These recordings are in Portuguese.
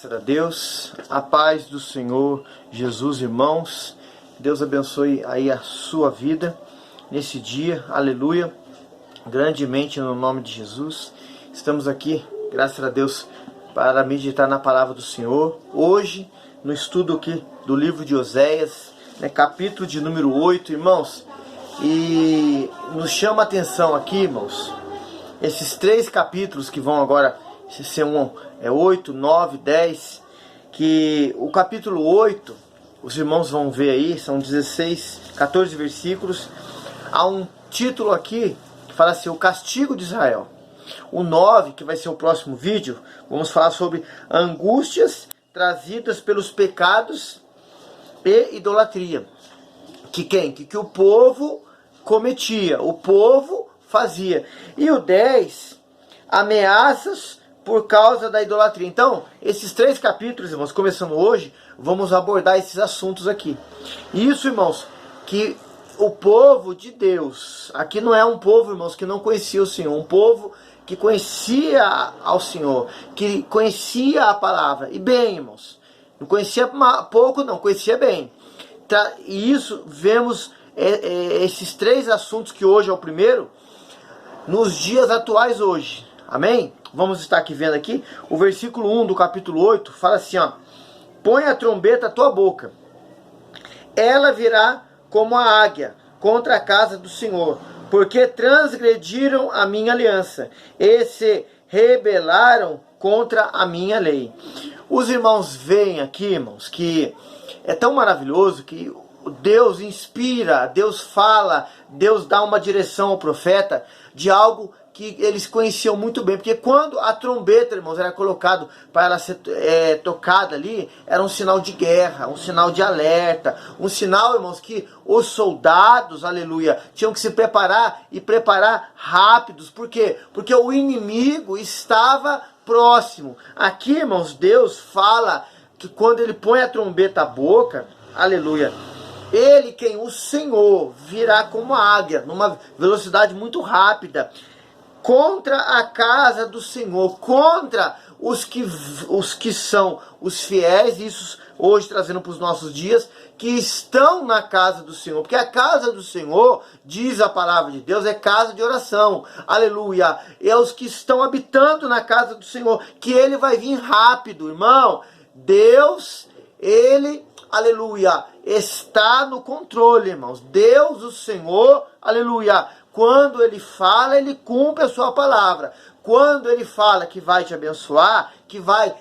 Graças a Deus, a paz do Senhor Jesus, irmãos. Deus abençoe aí a sua vida nesse dia, aleluia, grandemente no nome de Jesus. Estamos aqui, graças a Deus, para meditar na palavra do Senhor. Hoje, no estudo aqui do livro de Oséias, capítulo de número 8, irmãos. E nos chama a atenção aqui, irmãos, esses 3 capítulos que vão agora ser 8, 9, 10, que o capítulo 8, os irmãos vão ver aí, são 14 versículos. Há um título aqui que fala assim, o castigo de Israel. O 9, que vai ser o próximo vídeo, vamos falar sobre angústias trazidas pelos pecados e idolatria. Que o povo cometia, o povo fazia. E o 10, ameaças por causa da idolatria. Então, esses 3 capítulos, irmãos, começando hoje, vamos abordar esses assuntos aqui. Isso, irmãos, que o povo de Deus, aqui não é um povo, irmãos, que não conhecia o Senhor, um povo que conhecia ao Senhor, que conhecia a palavra, e bem, irmãos, não conhecia pouco, não, conhecia bem. E isso, vemos esses 3 assuntos, que hoje é o primeiro, nos dias atuais hoje, amém? Vamos estar aqui vendo aqui, o versículo 1 do capítulo 8, fala assim, ó, põe a trombeta à tua boca, ela virá como a águia contra a casa do Senhor, porque transgrediram a minha aliança e se rebelaram contra a minha lei. Os irmãos veem aqui, irmãos, que é tão maravilhoso que Deus inspira, Deus fala, Deus dá uma direção ao profeta de algo que eles conheciam muito bem, porque quando a trombeta, irmãos, era colocado para ela ser tocada ali, era um sinal de guerra, um sinal de alerta, um sinal, irmãos, que os soldados, aleluia, tinham que se preparar e preparar rápidos. Por quê? Porque o inimigo estava próximo. Aqui, irmãos, Deus fala que quando ele põe a trombeta à boca, aleluia, ele, o Senhor, virá como águia, numa velocidade muito rápida, contra a casa do Senhor, contra os que são os fiéis, isso hoje trazendo para os nossos dias, que estão na casa do Senhor, porque a casa do Senhor, diz a palavra de Deus, é casa de oração, aleluia, é os que estão habitando na casa do Senhor, que ele vai vir rápido, irmão. Deus, ele, aleluia, está no controle, irmãos. Deus, o Senhor, aleluia, quando ele fala, ele cumpre a sua palavra. Quando ele fala que vai te abençoar, que vai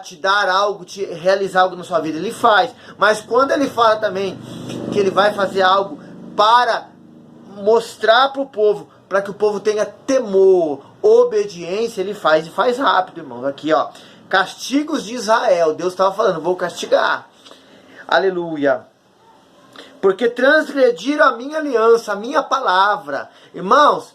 te dar algo, te realizar algo na sua vida, ele faz. Mas quando ele fala também que ele vai fazer algo para mostrar para o povo, para que o povo tenha temor, obediência, ele faz, e faz rápido, irmãos. Aqui, ó, castigos de Israel. Deus estava falando, vou castigar. Aleluia. Porque transgrediram a minha aliança, a minha palavra. Irmãos,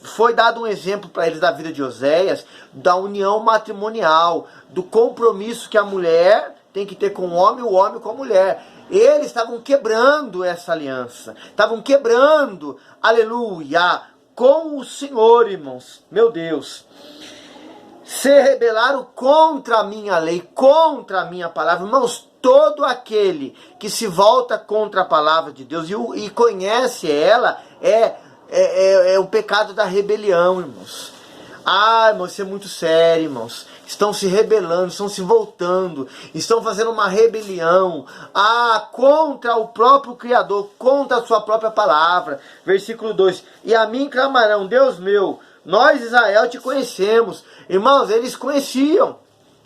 foi dado um exemplo para eles da vida de Oséias, da união matrimonial, do compromisso que a mulher tem que ter com o homem com a mulher. Eles estavam quebrando essa aliança, estavam quebrando, aleluia, com o Senhor, irmãos, meu Deus. Se rebelaram contra a minha lei, contra a minha palavra. Irmãos, todo aquele que se volta contra a palavra de Deus e conhece ela, é o pecado da rebelião, irmãos. Irmãos, isso é muito sério, irmãos. Estão se rebelando, estão se voltando, estão fazendo uma rebelião contra o próprio Criador, contra a sua própria palavra. Versículo 2, e a mim clamarão, Deus meu, nós Israel te conhecemos. Irmãos, eles conheciam.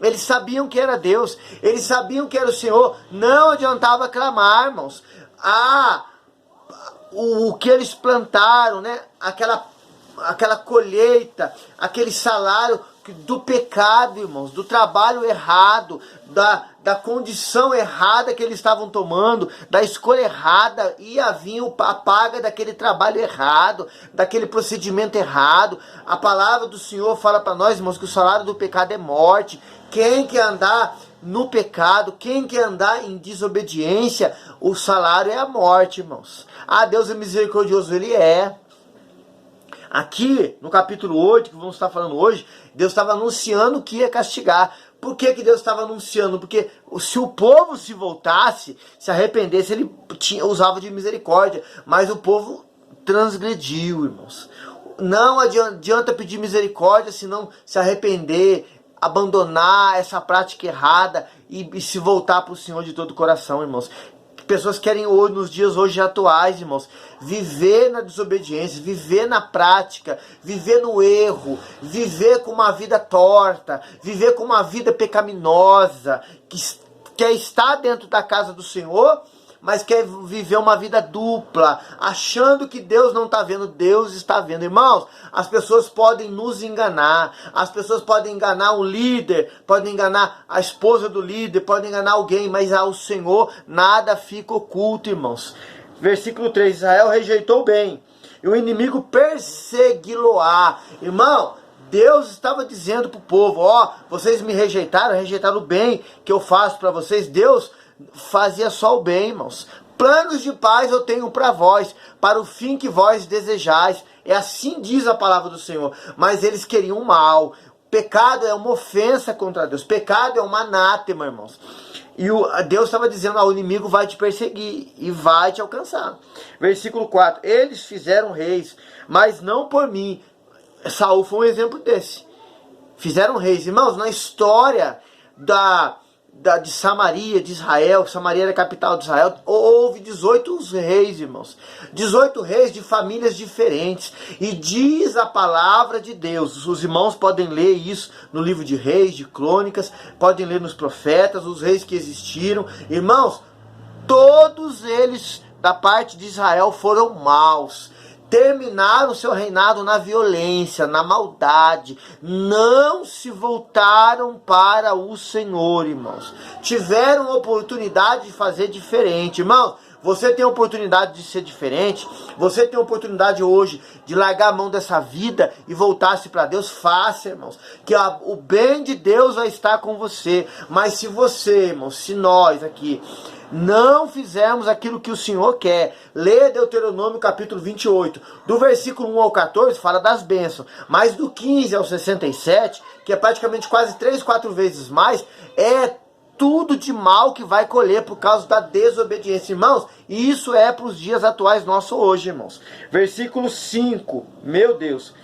Eles sabiam que era Deus, eles sabiam que era o Senhor, não adiantava clamar, irmãos. O que eles plantaram, né? Aquela colheita, aquele salário do pecado, irmãos, do trabalho errado, da condição errada que eles estavam tomando, da escolha errada, ia vir a paga daquele trabalho errado, daquele procedimento errado. A palavra do Senhor fala para nós, irmãos, que o salário do pecado é morte. Quem quer andar no pecado, quem quer andar em desobediência, o salário é a morte, irmãos. Deus é misericordioso, ele é. Aqui, no capítulo 8, que vamos estar falando hoje, Deus estava anunciando que ia castigar. Por que Deus estava anunciando? Porque se o povo se voltasse, se arrependesse, ele usava de misericórdia. Mas o povo transgrediu, irmãos. Não adianta pedir misericórdia se não se arrepender, abandonar essa prática errada e se voltar para o Senhor de todo o coração, irmãos. Pessoas querem hoje, nos dias hoje atuais, irmãos, viver na desobediência, viver na prática, viver no erro, viver com uma vida torta, viver com uma vida pecaminosa, que quer estar dentro da casa do Senhor, mas quer viver uma vida dupla, achando que Deus não está vendo. Deus está vendo. Irmãos, as pessoas podem nos enganar, as pessoas podem enganar o líder, podem enganar a esposa do líder, podem enganar alguém, mas ao Senhor nada fica oculto, irmãos. Versículo 3, Israel rejeitou o bem, e o inimigo persegui-lo-á. Irmão, Deus estava dizendo para o povo, vocês me rejeitaram o bem que eu faço para vocês. Deus fazia só o bem, irmãos. Planos de paz eu tenho para vós, para o fim que vós desejais. É assim diz a palavra do Senhor. Mas eles queriam o mal. Pecado é uma ofensa contra Deus. Pecado é uma anátema, irmãos. E Deus estava dizendo, o inimigo vai te perseguir e vai te alcançar. Versículo 4. Eles fizeram reis, mas não por mim. Saul foi um exemplo desse. Fizeram reis. Irmãos, na história de Samaria, de Israel, Samaria era a capital de Israel, houve 18 reis, irmãos. 18 reis de famílias diferentes. E diz a palavra de Deus. Os irmãos podem ler isso no livro de Reis, de Crônicas, podem ler nos profetas, os reis que existiram. Irmãos, todos eles da parte de Israel foram maus. Terminaram seu reinado na violência, na maldade, não se voltaram para o Senhor, irmãos. Tiveram oportunidade de fazer diferente, irmãos. Você tem a oportunidade de ser diferente, você tem a oportunidade hoje de largar a mão dessa vida e voltar-se para Deus. Faça, irmãos, que o bem de Deus vai estar com você. Mas se você, irmãos, se nós aqui não fizermos aquilo que o Senhor quer, lê Deuteronômio capítulo 28, do versículo 1 ao 14, fala das bênçãos, mas do 15 ao 67, que é praticamente quase 3, 4 vezes mais, é tudo de mal que vai colher por causa da desobediência, irmãos. E isso é para os dias atuais nossos hoje, irmãos. Versículo 5, meu Deus,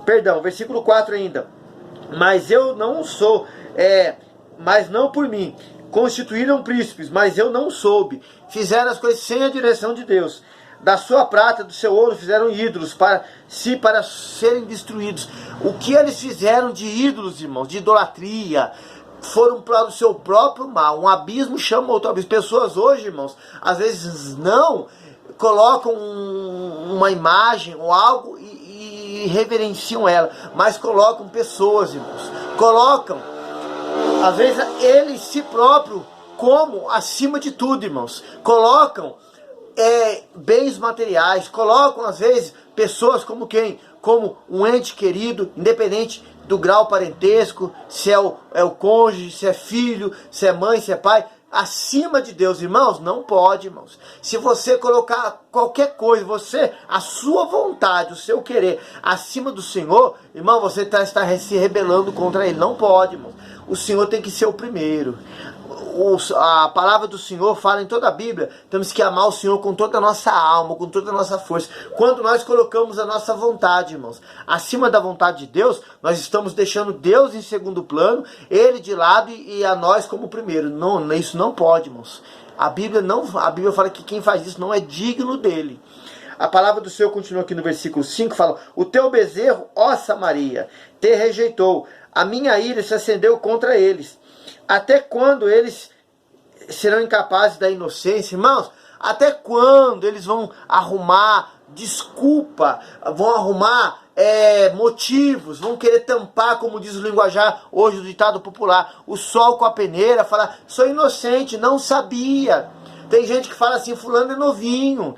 perdão, versículo 4 ainda. Mas eu não sou, mas não por mim. Constituíram príncipes, mas eu não soube. Fizeram as coisas sem a direção de Deus. Da sua prata, do seu ouro, fizeram ídolos para serem destruídos. O que eles fizeram de ídolos, irmãos, de idolatria, foram para o seu próprio mal. Um abismo chama outro abismo. Pessoas hoje, irmãos, às vezes não colocam uma imagem ou algo e reverenciam ela, mas colocam pessoas, irmãos. Colocam às vezes ele si próprio como acima de tudo, irmãos. Colocam bens materiais, colocam às vezes pessoas como quem? Como um ente querido, independente do grau parentesco, se é o cônjuge, se é filho, se é mãe, se é pai, acima de Deus, irmãos. Não pode, irmãos. Se você colocar qualquer coisa, a sua vontade, o seu querer acima do Senhor, irmão, você está se rebelando contra Ele. Não pode, irmão. O Senhor tem que ser o primeiro. A palavra do Senhor fala em toda a Bíblia, temos que amar o Senhor com toda a nossa alma, com toda a nossa força. Quando nós colocamos a nossa vontade, irmãos, acima da vontade de Deus, nós estamos deixando Deus em segundo plano, Ele de lado e a nós como primeiro. Não, isso não pode, irmãos. A Bíblia fala que quem faz isso não é digno dele. A palavra do Senhor continua aqui no versículo 5, fala: o teu bezerro, ó Samaria, te rejeitou, a minha ira se acendeu contra eles. Até quando eles serão incapazes da inocência? Irmãos, até quando eles vão arrumar desculpa, vão arrumar motivos, vão querer tampar, como diz o linguajar hoje do ditado popular, o sol com a peneira, falar: sou inocente, não sabia. Tem gente que fala assim: fulano é novinho,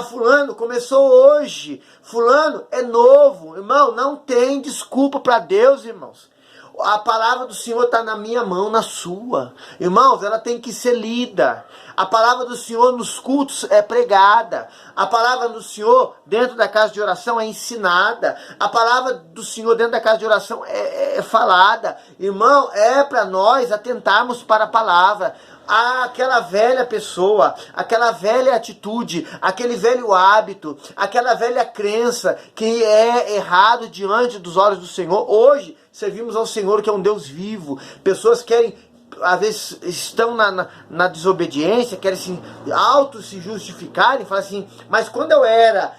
fulano começou hoje, fulano é novo. Irmão, não tem desculpa para Deus, irmãos. A palavra do Senhor está na minha mão, na sua. Irmãos, ela tem que ser lida. A palavra do Senhor nos cultos é pregada. A palavra do Senhor dentro da casa de oração é ensinada. A palavra do Senhor dentro da casa de oração é falada. Irmão, é para nós atentarmos para a palavra. Aquela velha pessoa, aquela velha atitude, aquele velho hábito, aquela velha crença que é errado diante dos olhos do Senhor. Hoje servimos ao Senhor, que é um Deus vivo. Pessoas querem, às vezes estão na desobediência, querem se justificarem, falar assim, mas quando eu era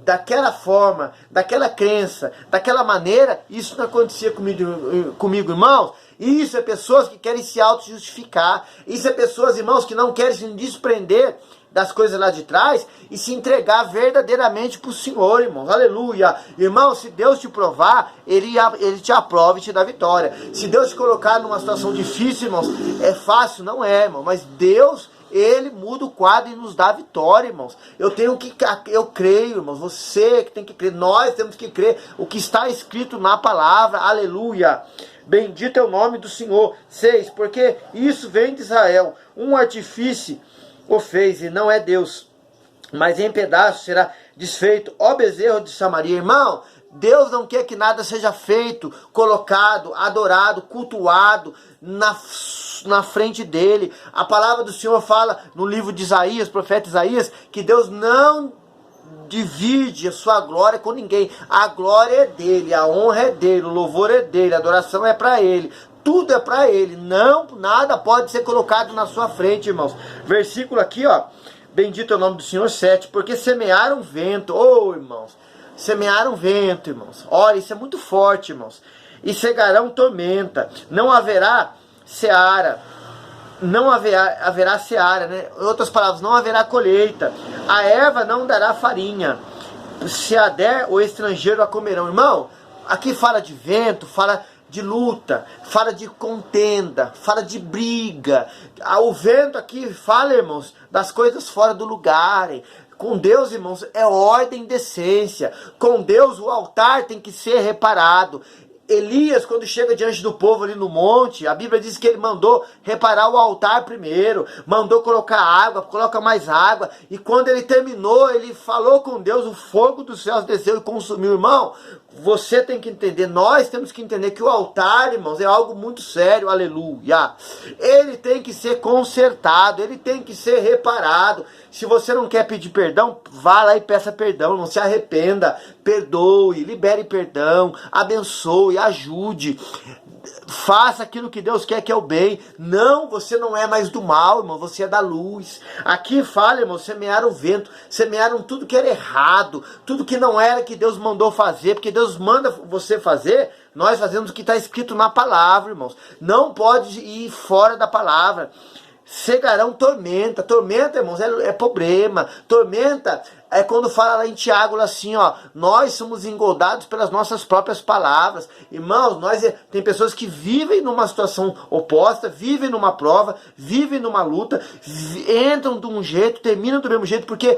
daquela forma, daquela crença, daquela maneira, isso não acontecia comigo, irmãos. Isso é pessoas que querem se auto-justificar. Isso é pessoas, irmãos, que não querem se desprender das coisas lá de trás e se entregar verdadeiramente para o Senhor, irmãos. Aleluia. Irmão, se Deus te provar, Ele te aprova e te dá vitória. Se Deus te colocar numa situação difícil, irmãos, é fácil? Não é, irmão. Mas Deus, Ele muda o quadro e nos dá vitória, irmãos. Eu creio, irmãos. Você que tem que crer. Nós temos que crer o que está escrito na palavra. Aleluia. Bendito é o nome do Senhor. 6. Porque isso vem de Israel. Um artifício o fez e não é Deus, mas em pedaços será desfeito. Ó bezerro de Samaria. Irmão, Deus não quer que nada seja feito, colocado, adorado, cultuado na frente dele. A palavra do Senhor fala no livro de Isaías, profeta Isaías, que Deus não divide a sua glória com ninguém. A glória é dele, a honra é dele, o louvor é dele, a adoração é para ele. Tudo é para ele, não, nada pode ser colocado na sua frente, irmãos. Versículo aqui, ó, bendito é o nome do Senhor, 7, porque semearam vento, irmãos, semearam vento, irmãos. Olha, isso é muito forte, irmãos. E cegarão tormenta, não haverá seara, haverá seara, né? Em outras palavras, não haverá colheita. A erva não dará farinha, se a der, o estrangeiro a comerão. Irmão, aqui fala de vento, fala de luta, fala de contenda, fala de briga. O vento aqui fala, irmãos, das coisas fora do lugar. Com Deus, irmãos, é ordem e decência. Com Deus, o altar tem que ser reparado. Elias, quando chega diante do povo ali no monte, a Bíblia diz que ele mandou reparar o altar primeiro, mandou colocar água, coloca mais água, e quando ele terminou, ele falou com Deus, o fogo dos céus desceu e consumiu. Irmão, você tem que entender, nós temos que entender que o altar, irmãos, é algo muito sério, aleluia. Ele tem que ser consertado, ele tem que ser reparado. Se você não quer pedir perdão, vá lá e peça perdão, não se arrependa, perdoe, libere perdão, abençoe, ajude. Faça aquilo que Deus quer, que é o bem. Não, você não é mais do mal, irmão, você é da luz. Aqui fala, irmão, semearam o vento, semearam tudo que era errado, tudo que não era que Deus mandou fazer, porque Deus manda você fazer, nós fazemos o que está escrito na palavra, irmãos. Não pode ir fora da palavra. Cegarão tormenta. Tormenta, irmãos, é problema. Tormenta é quando fala lá em Tiago assim, ó, nós somos engoldados pelas nossas próprias palavras. Irmãos, tem pessoas que vivem numa situação oposta, vivem numa prova, vivem numa luta, entram de um jeito, terminam do mesmo jeito, porque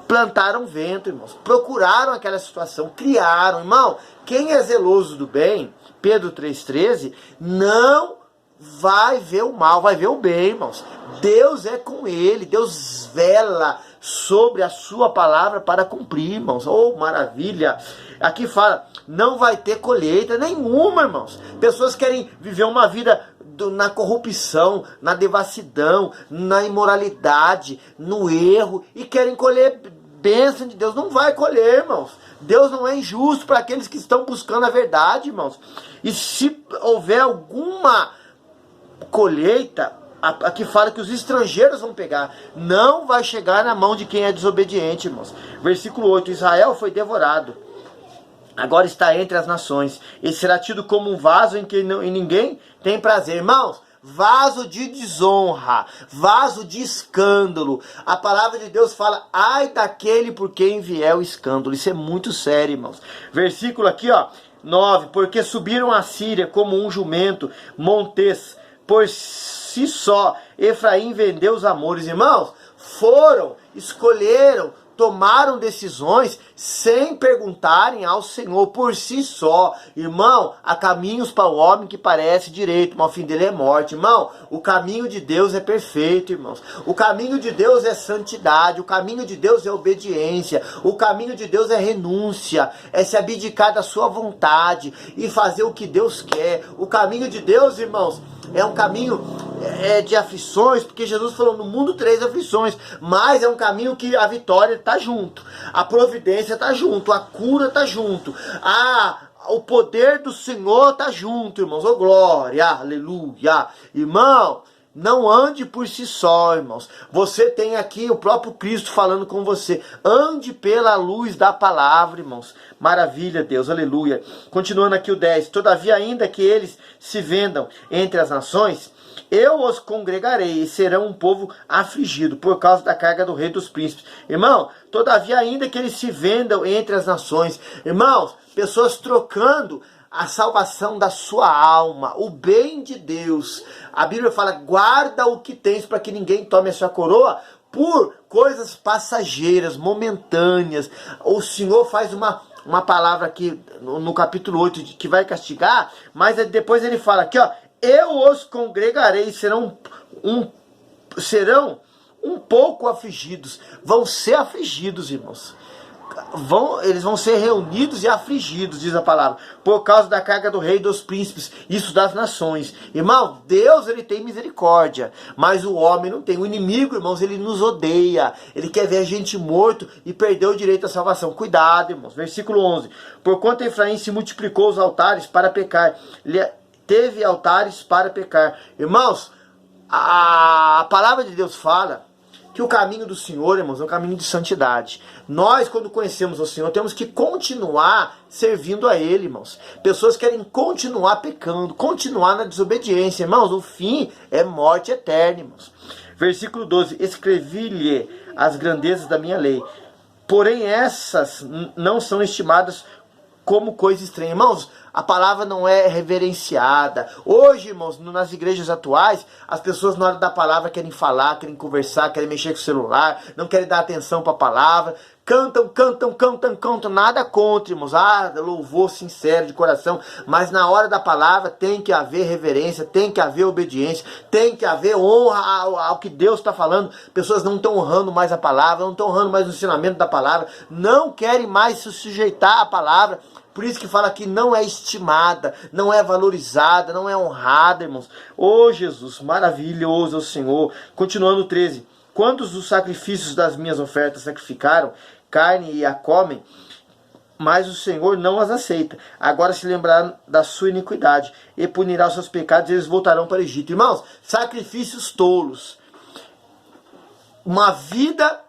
plantaram vento, irmãos, procuraram aquela situação, criaram. Irmão, quem é zeloso do bem, Pedro 3,13, não vai ver o mal, vai ver o bem, irmãos. Deus é com ele, Deus vela sobre a sua palavra para cumprir, irmãos. Oh, maravilha! Aqui fala, não vai ter colheita nenhuma, irmãos. Pessoas querem viver uma vida na corrupção, na devassidão, na imoralidade, no erro, e querem colher bênção de Deus. Não vai colher, irmãos. Deus não é injusto para aqueles que estão buscando a verdade, irmãos. E se houver alguma colheita, aqui fala que os estrangeiros vão pegar, não vai chegar na mão de quem é desobediente, irmãos. Versículo 8, Israel foi devorado, agora está entre as nações, ele será tido como um vaso em que ninguém tem prazer. Irmãos, vaso de desonra, vaso de escândalo. A palavra de Deus fala, ai daquele por quem vier o escândalo. Isso é muito sério, irmãos. Versículo aqui, ó, 9, porque subiram a Síria como um jumento montês, por si só, Efraim vendeu os amores. Irmãos, escolheram tomaram decisões sem perguntarem ao Senhor por si só. Irmão, há caminhos para o homem que parece direito, mas o fim dele é morte. Irmão, o caminho de Deus é perfeito, irmãos. O caminho de Deus é santidade, o caminho de Deus é obediência, o caminho de Deus é renúncia, é se abdicar da sua vontade e fazer o que Deus quer. O caminho de Deus, irmãos, é um caminho de aflições, porque Jesus falou, no mundo 3 aflições, mas é um caminho que a vitória está junto, a providência está junto, a cura está junto, o poder do Senhor está junto, irmãos. Oh, glória, aleluia. Irmão, não ande por si só, irmãos. Você tem aqui o próprio Cristo falando com você. Ande pela luz da palavra, irmãos. Maravilha, Deus, aleluia. Continuando aqui o 10. Todavia, ainda que eles se vendam entre as nações, eu os congregarei e serão um povo afligido por causa da carga do rei dos príncipes. Irmão, todavia, ainda que eles se vendam entre as nações. Irmãos, pessoas trocando a salvação da sua alma, o bem de Deus. A Bíblia fala, guarda o que tens para que ninguém tome a sua coroa por coisas passageiras, momentâneas. O Senhor faz uma palavra aqui no capítulo 8 que vai castigar, mas depois ele fala aqui, ó, eu os congregarei, serão um pouco afligidos, vão ser afligidos, irmãos. Eles vão ser reunidos e afligidos, diz a palavra, por causa da carga do rei dos príncipes, isso das nações. Irmão, Deus, ele tem misericórdia, mas o homem não tem. O inimigo, irmãos, ele nos odeia, ele quer ver a gente morto e perder o direito à salvação. Cuidado, irmãos. Versículo 11. Porquanto Efraim se multiplicou os altares para pecar, teve altares para pecar. Irmãos, a palavra de Deus fala que o caminho do Senhor, irmãos, é um caminho de santidade. Nós, quando conhecemos o Senhor, temos que continuar servindo a Ele, irmãos. Pessoas querem continuar pecando, continuar na desobediência. Irmãos, o fim é morte eterna, irmãos. Versículo 12. Escrevi-lhe as grandezas da minha lei, porém essas não são estimadas como coisa estranha. Irmãos, a palavra não é reverenciada. Hoje, irmãos, nas igrejas atuais, as pessoas na hora da palavra querem falar, querem conversar, querem mexer com o celular, não querem dar atenção para a palavra. Cantam, nada contra, irmãos. Louvor sincero de coração. Mas na hora da palavra tem que haver reverência, tem que haver obediência, tem que haver honra ao que Deus está falando. Pessoas não estão honrando mais a palavra, não estão honrando mais o ensinamento da palavra, não querem mais se sujeitar à palavra. Por isso que fala que não é estimada, não é valorizada, não é honrada, irmãos. Oh, Jesus, maravilhoso é o Senhor. Continuando o 13. Quantos dos sacrifícios das minhas ofertas sacrificaram carne e a comem, mas o Senhor não as aceita. Agora se lembrará da sua iniquidade e punirá os seus pecados e eles voltarão para o Egito. Irmãos, sacrifícios tolos. Uma vida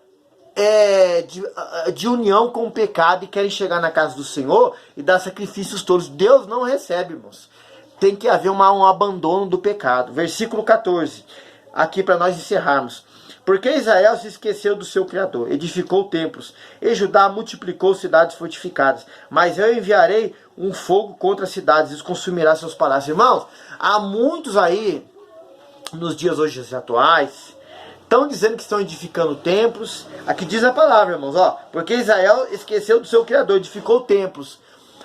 de união com o pecado e querem chegar na casa do Senhor e dar sacrifícios tolos. Deus não recebe, irmãos. Tem que haver um abandono do pecado. Versículo 14. Aqui para nós encerrarmos. Porque Israel se esqueceu do seu Criador, edificou templos, e Judá multiplicou cidades fortificadas. Mas eu enviarei um fogo contra as cidades, e os consumirá seus palácios. Irmãos, há muitos aí, nos dias hoje atuais, estão dizendo que estão edificando templos. Aqui diz a palavra, irmãos, ó, porque Israel esqueceu do seu Criador, edificou templos,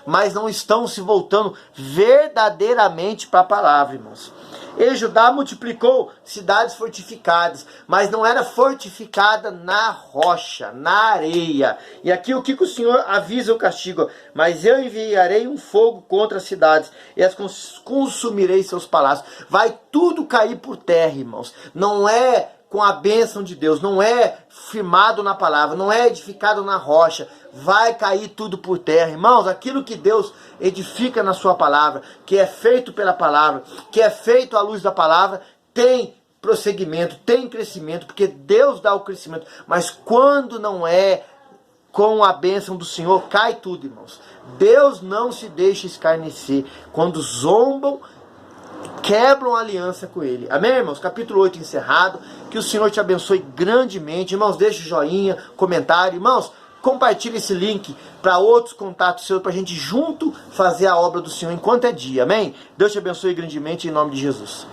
mas não estão se voltando verdadeiramente para a palavra, irmãos. E Judá multiplicou cidades fortificadas, mas não era fortificada na rocha, na areia. E aqui o que o Senhor avisa o castigo? Mas eu enviarei um fogo contra as cidades e as consumirei seus palácios. Vai tudo cair por terra, irmãos. Não é com a bênção de Deus, não é firmado na palavra, não é edificado na rocha, vai cair tudo por terra. Irmãos, aquilo que Deus edifica na sua palavra, que é feito pela palavra, que é feito à luz da palavra, tem prosseguimento, tem crescimento, porque Deus dá o crescimento. Mas quando não é com a bênção do Senhor, cai tudo, irmãos. Deus não se deixa escarnecer. Quando zombam, quebram a aliança com ele. Amém, irmãos? Capítulo 8 encerrado. Que o Senhor te abençoe grandemente. Irmãos, deixe o joinha, comentário. Irmãos, compartilhe esse link para outros contatos seus, para a gente junto fazer a obra do Senhor enquanto é dia. Amém? Deus te abençoe grandemente em nome de Jesus.